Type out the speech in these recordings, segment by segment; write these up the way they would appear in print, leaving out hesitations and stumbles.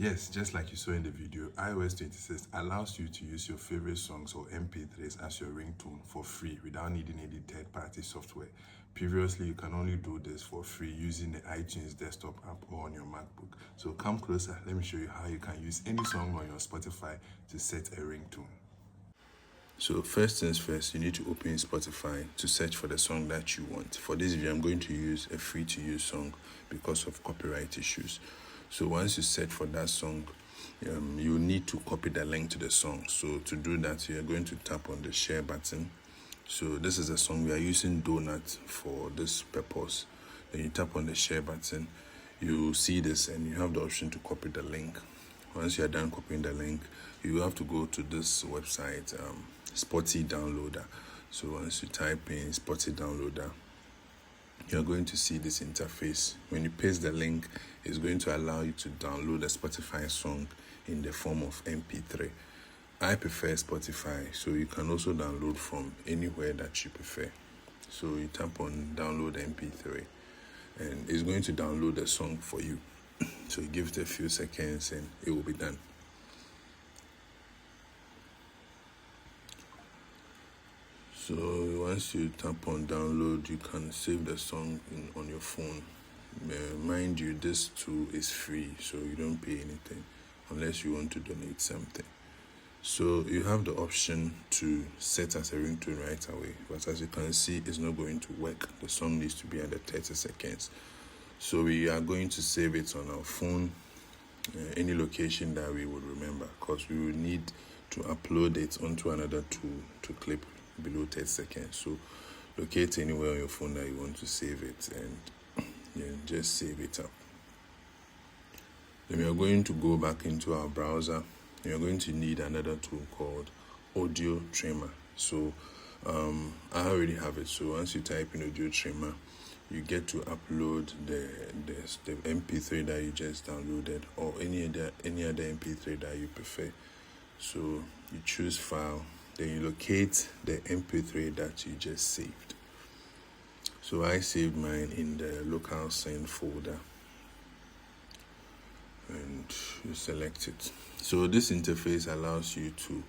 Yes, just like you saw in the video, iOS 26 allows you to use your favorite songs or MP3s as your ringtone for free without needing any third-party software. Previously, you can only do this for free using the iTunes desktop app or on your MacBook. So come closer, let me show you how you can use any song on your Spotify to set a ringtone. So first things first, you need to open Spotify to search for the song that you want. For this video, I'm going to use a free-to-use song because of copyright issues. So once you search for that song, you need to copy the link to the song. So to do that, you are going to tap on the share button. So this is a song we are using Donut for this purpose. Then you tap on the share button, you see this and you have the option to copy the link. Once you are done copying the link, you have to go to this website, Spotify Downloader. So once you type in Spotify Downloader, you're going to see this interface. When you paste the link, it's going to allow you to download a Spotify song in the form of MP3. I prefer Spotify, so you can also download from anywhere that you prefer. So you tap on download MP3 and it's going to download the song for you. So you give it a few seconds and it will be done. So once you tap on download, you can save the song on your phone. Mind you, this tool is free, so you don't pay anything unless you want to donate something. So you have the option to set as a ringtone right away, but as you can see, it's not going to work. The song needs to be under 30 seconds. So we are going to save it on our phone, any location that we would remember, because we will need to upload it onto another tool to clip below 30 seconds. So locate anywhere on your phone that you want to save it and just save it up. Then we are going to go back into our browser. We are going to need another tool called Audio Trimmer. So I already have it. So once you type in Audio Trimmer, you get to upload the MP3 that you just downloaded or any other MP3 that you prefer. So you choose file, then you locate the MP3 that you just saved. So I saved mine in the local send folder and you select it. So this interface allows you to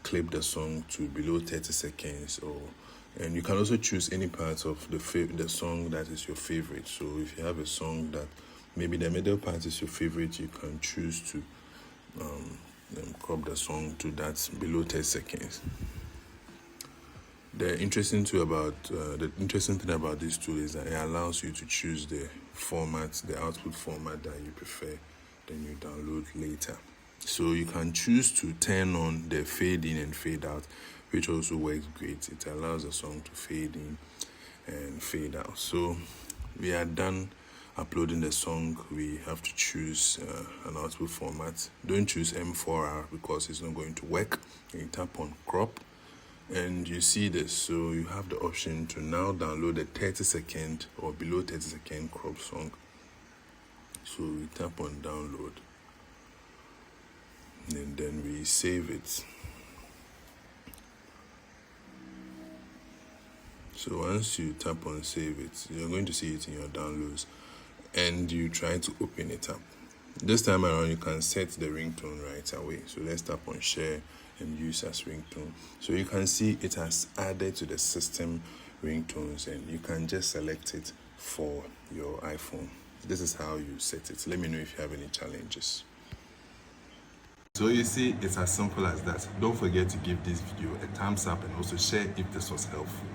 clip the song to below 30 seconds, and you can also choose any part of the song that is your favorite. So if you have a song that maybe the middle part is your favorite, you can choose to crop the song to that below 10 seconds. The interesting thing about this tool is that it allows you to choose the output format that you prefer, then you download later. So you can choose to turn on the fade in and fade out, which also works great. It allows the song to fade in and fade out. So we are done uploading the song. We have to choose an output format. Don't choose M4R because it's not going to work. You tap on crop and you see this. So you have the option to now download a 30-second or below 30-second crop song. So we tap on download and then we save it. So once you tap on save it, you're going to see it in your downloads and you try to open it up. This time around, you can set the ringtone right away. So let's tap on share and use as ringtone. So you can see it has added to the system ringtones and you can just select it for your iPhone. This is how you set it. Let me know if you have any challenges. So you see, it's as simple as that. Don't forget to give this video a thumbs up and also share if this was helpful.